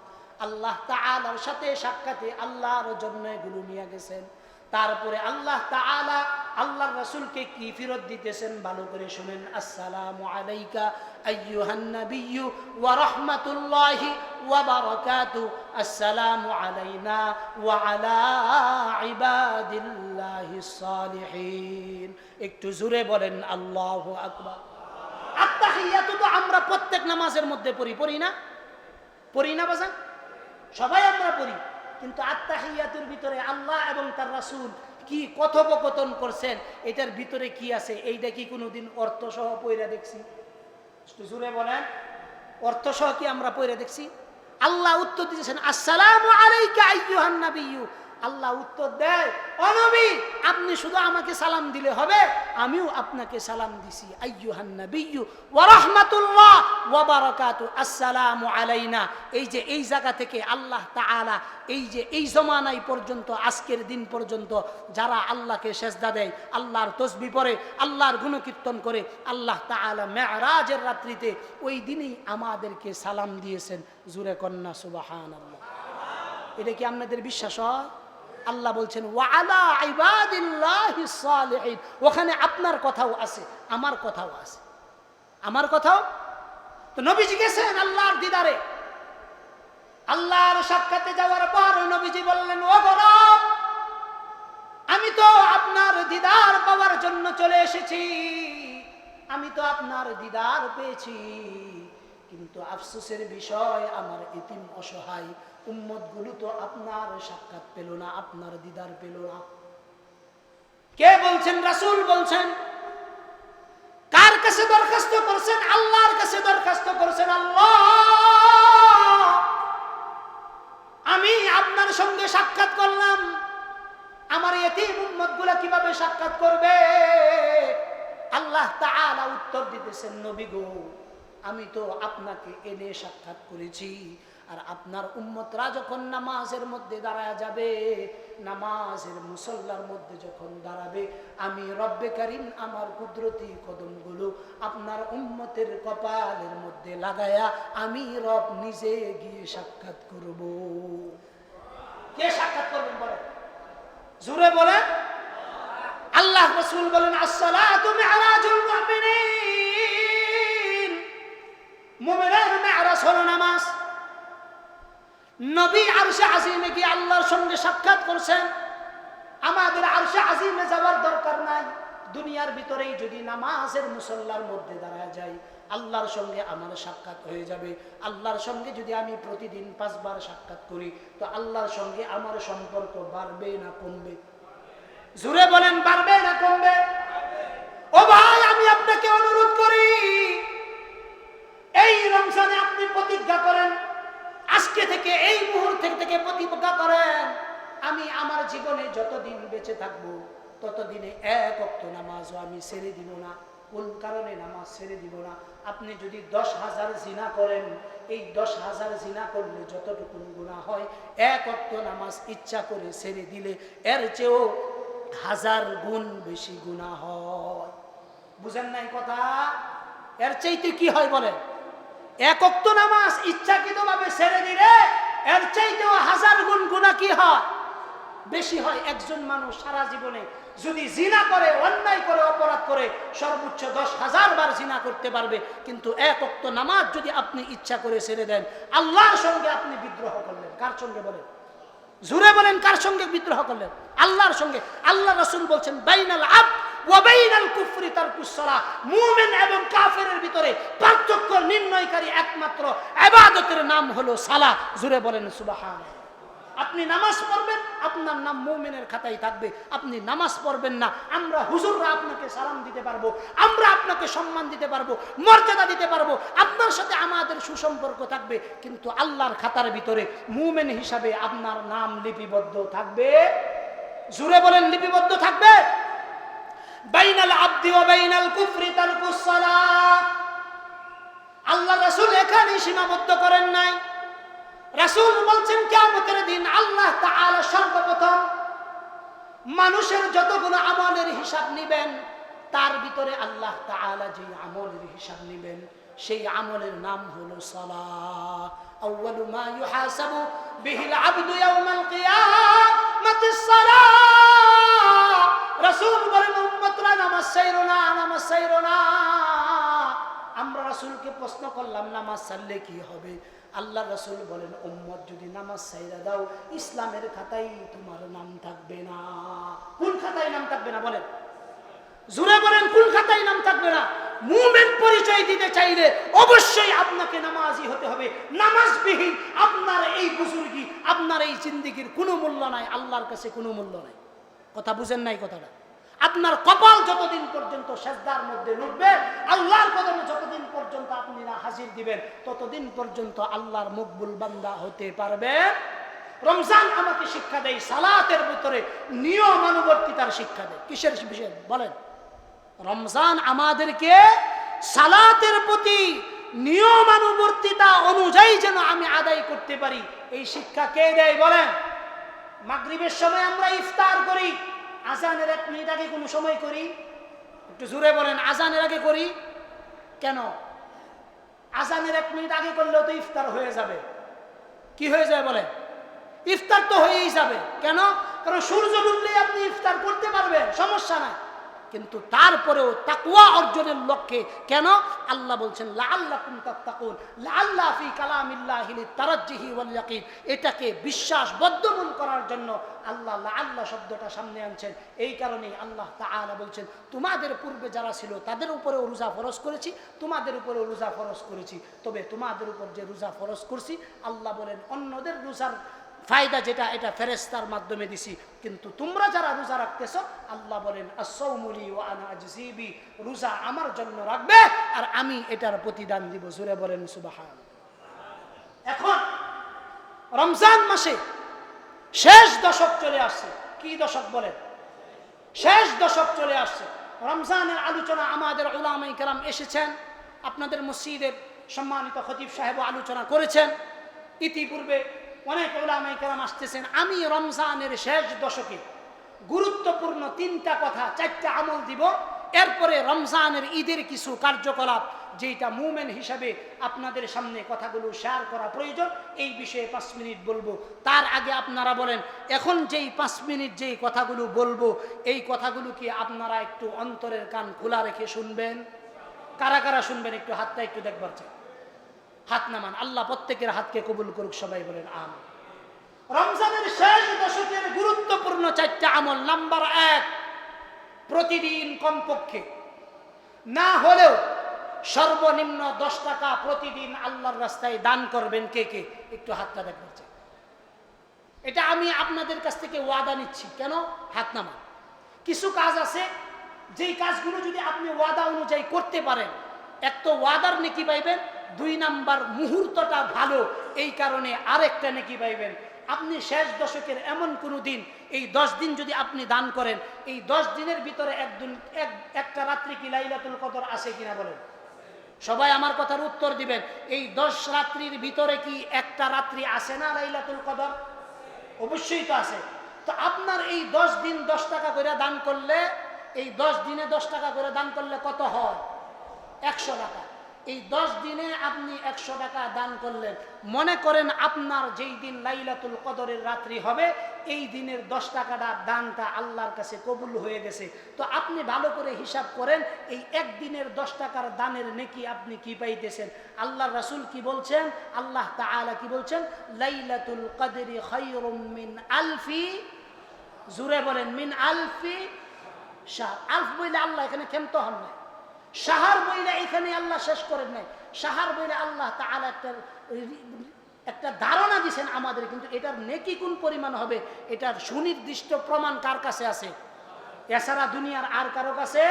আল্লাহ তাআলার সাথে সাক্ষাতে আল্লাহর জন্য এগুলো নিয়ে গেছেন। তারপরে আল্লাহ তাআলা আল্লাহর রাসূলকে কি ফেরত দিতেছেন ভালো করে শুনেন। আসসালামু আলাইকা আইয়ুহান নাবিয়্যু ওয়া রাহমাতুল্লাহি ওয়া বারাকাতুহু। আসসালামু আলাইনা ওয়া আলা ইবাদিল্লাহিস সালিহিন। একটু জোরে বলেন আল্লাহু আকবার। আত্তাহিয়াতু তো আমরা প্রত্যেক নামাজের মধ্যে পড়ি না? পড়ি না বাজান? সবাই আমরা পড়ি, কিন্তু আত্তাহিয়াতুর ভিতরে আল্লাহ এবং তার রাসূল কি কথোপকথন করছেন, এটার ভিতরে কি আছে, এইটা কি কোনোদিন অর্থ সহ পড়া দেখছি? একটু জোরে বলেন, অর্থ সহ কি আমরা পড়া দেখছি? আল্লাহ উত্তর দিয়েছেন আসসালামু আলাইকা আইয়ুহান নাবিয়্যু। আল্লাহ উত্তর দেয়, ও নবী, আপনি শুধু আমাকে সালাম দিলে হবে, আমিও আপনাকে সালাম দিছি। আইয়ুহান নাবিয়্যু ওয়া রাহমাতুল্লাহ ওয়া বারাকাতুহু, আসসালামু আলাইনা। এই যে এই জায়গা থেকে আল্লাহ তাআলা এই যে এই জমানায় পর্যন্ত, আজকের দিন পর্যন্ত যারা আল্লাহকে সেজদা দেয়, আল্লাহর তসবিহ পড়ে, আল্লাহর গুণকীর্তন করে, আল্লাহ তাআলা মেরাজের রাত্রিতে ওই দিনই আমাদেরকে সালাম দিয়েছেন। জুরে কন্যা সুবহানাল্লাহ। এটা কি আপনাদের বিশ্বাস হয়? আল্লাহ বলছেন ওয়া আলা ইবাদিল্লাহিস সালিহিন। ওখানে আপনার কথাও আছে, আমার কথাও আছে। আমার কথাও তো নবীজি গেছেন আল্লাহর দিদারে, আল্লাহর সাক্ষাতে যাওয়ার পর নবীজি বললেন, ও রব, আমি তো আপনার দিদার পাওয়ার জন্য চলে এসেছি, আমি তো আপনার দিদার পেয়েছি, কিন্তু আফসোসের বিষয় আমার এতিম অসহায় উম্মতগুলো তো আপনার সাক্ষাৎ পেল না, আপনার দিদার পেল না। কে বলছেন? রাসূল বলছেন। কার কাছে দরখাস্ত করছেন? আল্লাহর কাছে দরখাস্ত করছেন। আল্লাহ, আমি আপনার সঙ্গে সাক্ষাৎ করলাম, আমার এতিম উম্মতগুলো কিভাবে সাক্ষাৎ করবে? আল্লাহ তাআলা উত্তর দিতেছেন, নবী গো, আমি তো আপনাকে এনে সাক্ষাৎ করেছি, আর আপনার উম্মতরা যখন নামাজের মধ্যে দাঁড়ায় যাবে, নামাজের মুসল্লার মধ্যে যখন দাঁড়াবে, আমি রব্বে কারীম আমার কুদরতি কদমগুলো আপনার উম্মতের কপালের মধ্যে লাগায়া আমি রব নিজে গিয়ে সাক্ষাৎ করব। কে সাক্ষাৎ করবেন বলেন? জোরে বলেন। আল্লাহ রাসূল বলেন, আসসালাতু মি'রাজুল মুমিনিন। মুমিনের মি'রাজ হলো নামাজ। নবী আরশে আজিমে গিয়ে আল্লাহর সঙ্গে সাক্ষাৎ করছেন। আমাদের আরশে আজিমে যাওয়ার দরকার নাই, দুনিয়ার ভিতরেই যদি নামাজের মুসল্লার মধ্যে দাঁড়ায় যাই, আল্লাহর সঙ্গে আমার সাক্ষাৎ হয়ে যাবে। আল্লাহর সঙ্গে যদি আমি প্রতিদিন 5 বার সাক্ষাৎ করি, তো আল্লাহর সঙ্গে আমার সম্পর্ক বাড়বে না কমবে? জোরে বলেন, বাড়বে না কমবে? ও ভাই, আমি আপনাকে অনুরোধ করি, এই রমজানে আপনি প্রতিজ্ঞা করেন, আজকে থেকে এই মুহূর্ত থেকে প্রতিজ্ঞা করেন, আমি আমার জীবনে যতদিন বেঁচে থাকবো ততদিনে এক ওয়াক্ত নামাজও আমি ছেড়ে দিব না। কোন কারণে নামাজ ছেড়ে দিব না? আপনি যদি 10,000 জিনা করেন, এই 10,000 জিনা করলে যতটুকু গুনাহ হয়, এক ওয়াক্ত নামাজ ইচ্ছা করে ছেড়ে দিলে এর চেয়েও 1000 গুণ বেশি গুনাহ হয়। বুঝেন নাই কথা? এর চাইতে কি হয় বলেন? এক ওয়াক্ত নামাজ ইচ্ছাকৃতভাবে ছেড়ে দিলে এর চাইতেও 1000 গুণ গুনাহ কি হয়? বেশি হয়। একজন মানুষ সারা জীবনে যদি জিনা করে, অন্যায় করে, অপরাধ করে, সর্বোচ্চ 10,000 বার জিনা করতে পারবে, কিন্তু এক ওয়াক্ত নামাজ যদি আপনি ইচ্ছা করে ছেড়ে দেন, আল্লাহর সঙ্গে আপনি বিদ্রোহ করলেন। কার সঙ্গে বলেন? জোরে বলেন, কার সঙ্গে বিদ্রোহ করলেন? আল্লাহর সঙ্গে। আল্লাহ রাসূল বলছেন, বাইনাল আবদ ওয়া বাইনাল কুফরি তারকুস সালাহ। মুমিন এবং কাফেরের ভিতরে পার্থক্য নির্ণয়কারী একমাত্র ইবাদতের নাম হলো সালাহ। জোরে বলেন সুবহানাল্লাহ। আপনি নামাজ পড়বেন, আপনার নাম মুমিনের খাতায় থাকবে। আপনি নামাজ পড়বেন না, আমরা হুজুররা আপনাকে সালাম দিতে পারবো, আমরা আপনাকে সম্মান দিতে পারবো, মর্যাদা দিতে পারবো, আপনার সাথে আমাদের সুসম্পর্ক থাকবে, কিন্তু আল্লাহর খাতার ভিতরে মুমিন হিসাবে আপনার নাম লিপিবদ্ধ থাকবে। জোরে বলেন, লিপিবদ্ধ থাকবে। বাইনাল আবদি ওয়া বাইনাল কুফরি তারকুস সালাহ। আল্লাহ রাসূল এখানে সীমাবদ্ধ করেন নাই। রাসূল বলছেন, কিয়ামতের দিন আল্লাহ তাআলা সর্বপ্রথম মানুষের যতগুলো আমলের হিসাব নেবেন, তার ভিতরে আল্লাহ তাআলা যে আমলের হিসাব নেবেন, সেই আমলের নাম হলো সালাহ। আউয়ালু মা ইউহাসাবু বিহিল আবদু ইয়াউমাল কিয়ামাতিস সালাহ। রাসূল বলেন, উম্মতরা নামাজ ছাইরো না, নামাজ ছাইরো না। আমরা রাসূলকে প্রশ্ন করলাম, নামাজ ছাড়লে কি হবে? আল্লাহ রাসূল বলেন, উম্মত যদি নামাজ ছাইরা দাও, ইসলামের খাতায় তোমার নাম থাকবে না। কোন খাতায় নাম থাকবে না বলেন? জোরে বলেন, কোন খাতায় নাম থাকবে না? মুমিন পরিচয় দিতে চাইলে অবশ্যই আপনাকে নামাজি হতে হবে। নামাজবিহীন আপনার এই বুজুর্গি, আপনার এই জিন্দেগির কোনো মূল্য নাই, আল্লাহর কাছে কোনো মূল্য নাই। কথা বুঝেন নাই কথাটা? আপনার কপাল যতদিন পর্যন্ত সেজদার মধ্যে উঠবে, আল্লাহর কদমে যতদিন পর্যন্ত আপনি না হাজির দিবেন, ততদিন পর্যন্ত আল্লাহর মকবুল বান্দা হতে পারবেন। রমজান আমাকে শিক্ষা দেয় সালাতের ভিতরে নিয়মানুবর্তিতার শিক্ষা দেয়। কিসের বিষয় বলেন? রমজান আমাদেরকে সালাতের প্রতি নিয়মানুবর্তিতা অনুযায়ী যেন আমি আদায় করতে পারি, এই শিক্ষা কে দেয় বলেন? মাগরিবের সময় আমরা ইফতার করি, আজানের 1 মিনিট আগে কোনো সময় করি? একটু জোরে বলেন, আজানের আগে করি কেন? আজানের 1 মিনিট আগে করলেও তো ইফতার হয়ে যাবে। কি হয়ে যায় বলেন? ইফতার তো হয়েই যাবে। কেন? কারণ সূর্য ডুবলেই আপনি ইফতার করতে পারবেন, সমস্যা নাই। কিন্তু তারপরেও তাকওয়া অর্জনের লক্ষ্যে কেন? আল্লাহ বলছেন লাআল্লাকুম তাত্তাকুন, লাআল্লা ফি কালামিল্লাহি লিতারাজ্জুহি ওয়াল ইয়াকিন। এটাকে বিশ্বাস বদ্ধমূল করার জন্য আল্লাহ লাআল্লা শব্দটা সামনে আনছেন। এই কারণেই আল্লাহ তাআলা বলছেন তোমাদের পূর্বে যারা ছিল তাদের উপরেও রোজা ফরজ করেছি, তোমাদের উপরেও রোজা ফরজ করেছি। তবে তোমাদের উপর যে রোজা ফরজ করছি, আল্লাহ বলেন অন্যদের রোজার ফায়দা যেটা এটা ফেরেশতার মাধ্যমে দিছি, কিন্তু তোমরা যারা রোজা রাখতেছো, আল্লাহ বলেন আস-সাওমু লি ওয়া আনা আজজি বি, রোজা আমার জন্য রাখবে আর আমি এটার প্রতিদান দিব। জোরে বলেন সুবহানাল্লাহ। এখন রমজান মাসে শেষ দশক চলে আসছে। কি দশক বলেন? শেষ দশক চলে আসছে। রমজানের আলোচনা আমাদের উলামায়ে কেরাম এসেছেন, আপনাদের মসজিদের সম্মানিত খতিব সাহেব আলোচনা করেছেন, ইতিপূর্বে অনেক উলামায়ে কেরাম আসতেছেন। আমি রমজানের শেষ দশকে গুরুত্বপূর্ণ 3টা কথা, 4টা আমল দিব। এরপরে রমজানের ঈদের কিছু কার্যকলাপ যেটা মুমিন হিসাবে আপনাদের সামনে কথাগুলো শেয়ার করা প্রয়োজন, এই বিষয়ে 5 মিনিট বলবো। তার আগে আপনারা বলেন, এখন যেই 5 মিনিট যেই কথাগুলো বলবো, এই কথাগুলো কি আপনারা একটু অন্তরের কান খোলা রেখে শুনবেন? কারা কারা শুনবেন একটু হাতটা একটু দেখবার চাই। হাত নামান। আল্লাহ প্রত্যেকের হাতকে কবুল করুক, সবাই বলেন আমিন। রমজানের শেষ দশকের গুরুত্বপূর্ণ 4টা আমল। নাম্বার 1, প্রতিদিন কমপক্ষে না হলেও সর্বনিম্ন 10 টাকা প্রতিদিন আল্লাহর রাস্তায় দান করবেন। কে কে একটু হাতটা দেখবার চাই। এটা আমি আপনাদের কাছ থেকে ওয়াদা নিচ্ছি। কেন? হাত নামান। কিছু কাজ আছে যেই কাজগুলো যদি আপনি ওয়াদা অনুযায়ী করতে পারেন, এক তো ওয়াদার নেকি পাইবেন, 2 নাম্বার মুহূর্তটা ভালো, এই কারণে আরেকটা নেকি পাইবেন। আপনি শেষ দশকের এমন কোনো দিন, এই 10 দিন যদি আপনি দান করেন, এই 10 দিনের ভিতরে একটা রাত্রি কি লাইলাতুল কদর আছে কিনা বলেন? সবাই আমার কথার উত্তর দিবেন। এই 10 রাত্রির ভিতরে কি একটা রাত্রি আছে না লাইলাতুল কদর? অবশ্যই তো আছে। তো আপনার এই 10 দিন 10 টাকা করে দান করলে, এই 10 দিনে 10 টাকা করে দান করলে কত হয়? 100 টাকা। এই 10 দিনে আপনি 100 টাকা দান করলেন। মনে করেন আপনার যেই দিন লাইলাতুল কদরের রাত্রি হবে, এই দিনের 10 টাকাটা দানটা আল্লাহর কাছে কবুল হয়ে গেছে। তো আপনি ভালো করে হিসাব করেন, এই একদিনের 10 টাকার দানের নেকি আপনি কি পাইতেছেন। আল্লাহর রাসূল কি বলছেন? আল্লাহ তাআলা কি বলছেন? লাইলাতুল কদরি খায়রুম মিন আলফি, জোরে বলেন, মিন আলফি শাহর। আলফ বইলে আল্লাহ এখানে ক্ষান্ত হন না, শাহর বইলে এখানে আল্লাহ শেষ করেন নাই। শাহর বইলে আল্লাহ তাআলা একটা ধারণা দিয়েছেন আমাদের, কিন্তু এটার নেকি কোন পরিমাণ হবে এটার সুনির্দিষ্ট প্রমাণ কার কাছে আছে? এছাড়া দুনিয়ার আর কারো কাছে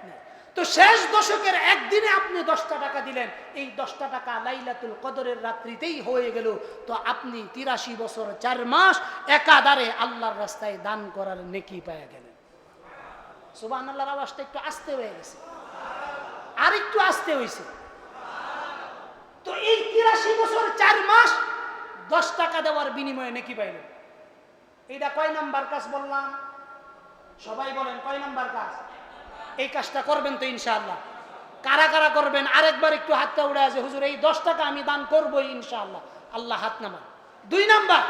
নেই। তো শেষ দশকের একদিনে আপনি 10টা টাকা দিলেন, এই 10টা টাকা লাইলাতুল কদরের রাত্রিতেই হয়ে গেল। তো আপনি 83 বছর 4 মাস একাধারে আল্লাহর রাস্তায় দান করার নেকি পেয়ে গেলেন। সুবহানাল্লাহর আওয়াজটা একটু আস্তে হয়ে গেছে, আর একটু আস্তে হয়েছে। তো এই 83 বছর 4 মাস 10 টাকা দেওয়ার বিনিময়ে নেকি পাইলেন। এইটা কয় নাম্বার কাজ বললাম? সবাই বলেন কয় নাম্বার কাজ? এই কাজটা করবেন তো ইনশাআল্লাহ? কারা কারা করবেন আরেকবার একটু হাতটা উড়ে আছে, হুজুর এই 10 টাকা আমি দান করবই ইনশাআল্লাহ। আল্লাহ হাত নামান। 2 নাম্বার,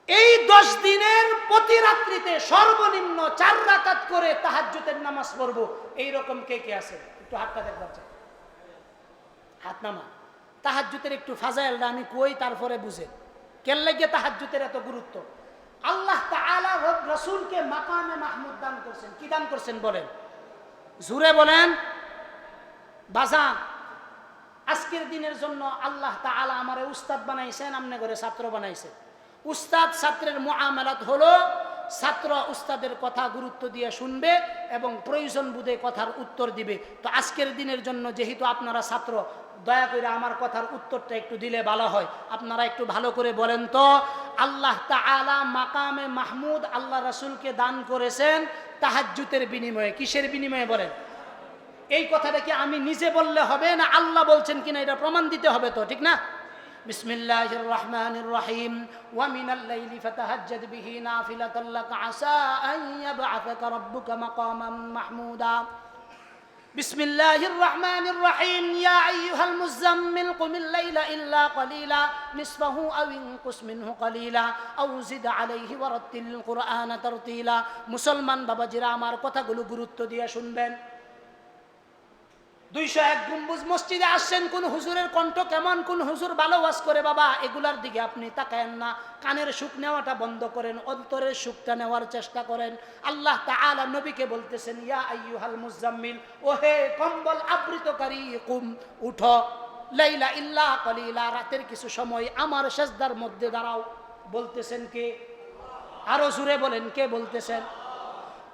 এই 10 দিনের প্রতি রাত্রিতে সর্বনিম্ন 4 রাকাত করে তাহাজ্জুদের নামাজ পড়বো। এইরকম কে কে আছে একটু হাতটা দেখবার চাই। হাত নামান। তাহাজ্জুদের একটু ফাজাইলটা আমি কই, তারপরে বুঝেন কেন লাগে তাহাজ্জুদের এত গুরুত্ব। আল্লাহ তাআলা রাসূলকে মাকামে মাহমুদ দান করছেন। কি দান করছেন বলেন? জুড়ে বলেন। বাজান, আজকের দিনের জন্য আল্লাহ তাআলা আমারে উস্তাদ বানাইছেন, আমনে করে ছাত্র বানাইছেন। উস্তাদ ছাত্রের মুআমালাত হলো ছাত্র উস্তাদের কথা গুরুত্ব দিয়ে শুনবে এবং প্রয়োজন বুঝে কথার উত্তর দিবে। তো আজকের দিনের জন্য যেহেতু আপনারা ছাত্র, দয়া করে আমার কথার উত্তরটা একটু দিলে ভালো হয়। আপনারা একটু ভালো করে বলেন তো, আল্লাহ তাআলা মাকামে মাহমুদ আল্লাহ রাসূলকে দান করেছেন তাহাজ্জুদের বিনিময়ে। কিসের বিনিময়ে বলেন? এই কথাটা কি আমি নিজে বললে হবে না আল্লাহ বলছেন কিনা এটা প্রমাণ দিতে হবে তো, ঠিক না? বিসমিল্লাহির রহমানির রহিম। ওয়া মিনাল লাইলি ফাতাহাজ্জাদ বিহি নাফিলাতাল লাক আসা আন ইয়াবআসাকা রাব্বুকা মাকামান মাহমুদা। বিসমিল্লাহির রহমানির রহিম। ইয়া আইয়ুহাল মুযাম্মিল কুমিল লাইলা ইল্লা কলিলা নিসফাহু আও ইনকুস মিনহু কলিলা আও জিদ আলাইহি ওয়ারাত্তিল কুরআনা তারতিলা। মুসলমান বাবাজিরা, আমার কথাগুলো গুরুত্ব দিয়ে শুনবেন। 201 গম্বুজ মসজিদে আসছেন, কোন হুজুরের কণ্ঠ কেমন, কোন হুজুর ভালো ওয়াজ করে, বাবা এগুলার দিকে আপনি তাকায়েন না। কানের সুখ নেওয়াটা বন্ধ করেন, অন্তরের সুখটা নেওয়ার চেষ্টা করেন। আল্লাহ তাআলা নবীকে বলতেছেন, ইয়া আইয়ুহাল মুযাম্মিল, ওহে কম্বল আবৃতকারী, কুম উঠো, লাইলা ইল্লা কলিলা, রাতের কিছু সময় আমার সিজদার মধ্যে দাঁড়াও। বলতেছেন কে? আরো জোরে বলেন, কে বলতেছেন?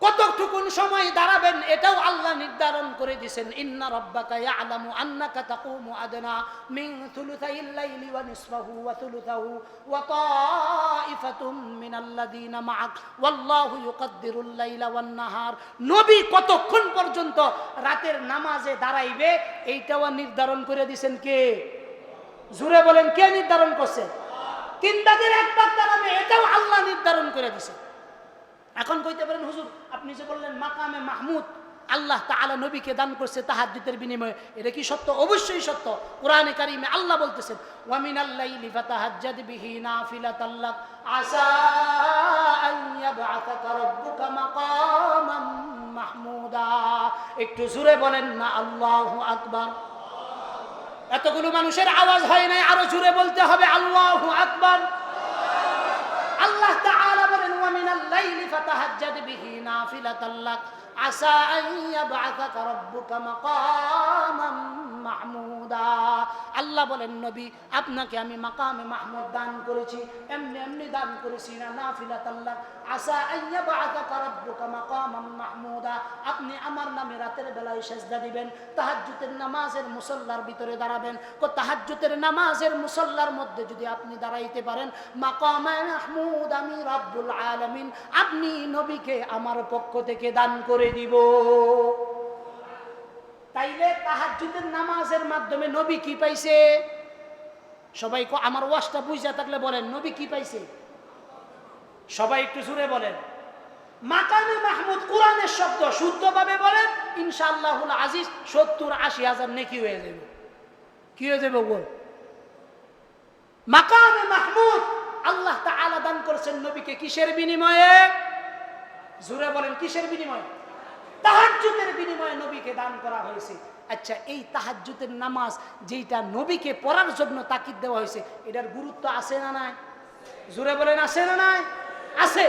কতটুকুন সময় দাঁড়াবেন এটাও আল্লাহ নির্ধারণ করে দিয়েছেন। ইন্না রাব্বাকা ইয়ালামু আন্নাকা তাকুমু আদনা মিন থুলুথাইল লাইলি ওয়া নিসফাহু ওয়া থুলুথাহু ওয়া তাইফাতুম মিনাল্লাযিনা মাআক ওয়াল্লাহু ইউকদ্দিরুল লাইলা ওয়ান নাহার। নবী কতক্ষণ পর্যন্ত রাতের নামাজে দাঁড়াইবে এইটাও নির্ধারণ করে দিয়েছেন কে? জোরে বলেন, কে নির্ধারণ করছে? 3 ভাগের 1 ভাগ দাঁড়াবে, এটাও আল্লাহ নির্ধারণ করে দিয়েছেন। এখন কইতে পারেন, হুজুর আপনি যে বললেন মাকামে মাহমুদ আল্লাহ তাআলা নবীকে দান করছে তাহাজ্জুদের বিনিময়ে, এটা কি সত্য? অবশ্যই সত্য। কোরআনে কারিমে আল্লাহ বলতেছেন, ওয়া মিনাল লাইলি ফাতাহাজ্জাদ বিহি নাফিলাতাল লাক আসা আন ইয়াবআসাকা রাব্বুকা মাকামান মাহমুদা। একটু জোরে বলেন না আল্লাহু আকবার। এতগুলো মানুষের আওয়াজ হয় নাই, আরো জোরে বলতে হবে আল্লাহু আকবার। আল্লাহ তাআলা বলেন, ওয়া মিনাল লাইলি ফাতাহাজ্জাদ বিহি নাফিলাতাল লাক আসা আন ইয়াবআসাকা রাব্বুকা মাকামান মাহমুদা। আল্লাহ বলেন, নবী আপনাকে আমি মাকামে মাহমুদ দান করেছি, এমনি এমনি দান করেছি না, নাফিলাতাল লাক আসা আন ইয়াবআসাকা রাব্বুকা মাকামান মাহমুদা। আপনি আমার নামে রাতের বেলায় সিজদা দিবেন, তাহাজ্জুদের নামাজের মুসল্লার ভিতরে দাঁড়াবেন। তাহাজ্জুদের নামাজের মুসল্লার মধ্যে যদি আপনি দাঁড়াইতে পারেন, মাকামে মাহমুদ আমি রব্বুল আলামিন আপনি নবীকে আমার পক্ষ থেকে দান করে দিব। তাইলে তাহাজ্জুদের নামাজের মাধ্যমে নবী কি পাইছে? সবাই আমার ওয়াজটা বুঝা থাকলে বলেন, নবী কি পাইছে? সবাই একটু জোরে বলেন। মাকামে মাহমুদ কোরআনের শব্দ, শুদ্ধভাবে বলেন ইনশাআল্লাহুল আজিজ 70-80 হাজার নেকি হয়ে যাবে। কি হয়ে যাবে বল? মাকামে মাহমুদ আল্লাহ তাআলা দান করেছেন নবীকে কিসের বিনিময়ে? জোরে বলেন, কিসের বিনিময়ে? তাহাজ্জুদের বিনিময়ে নবীকে দান করা হয়েছে। আচ্ছা, এই তাহাজ্জুদের নামাজ যেটা নবীকে পড়ার জন্য তাকিদ দেওয়া হয়েছে, এটার গুরুত্ব আছে না নাই? জোরে বলেন, আছে না নাই? আছে।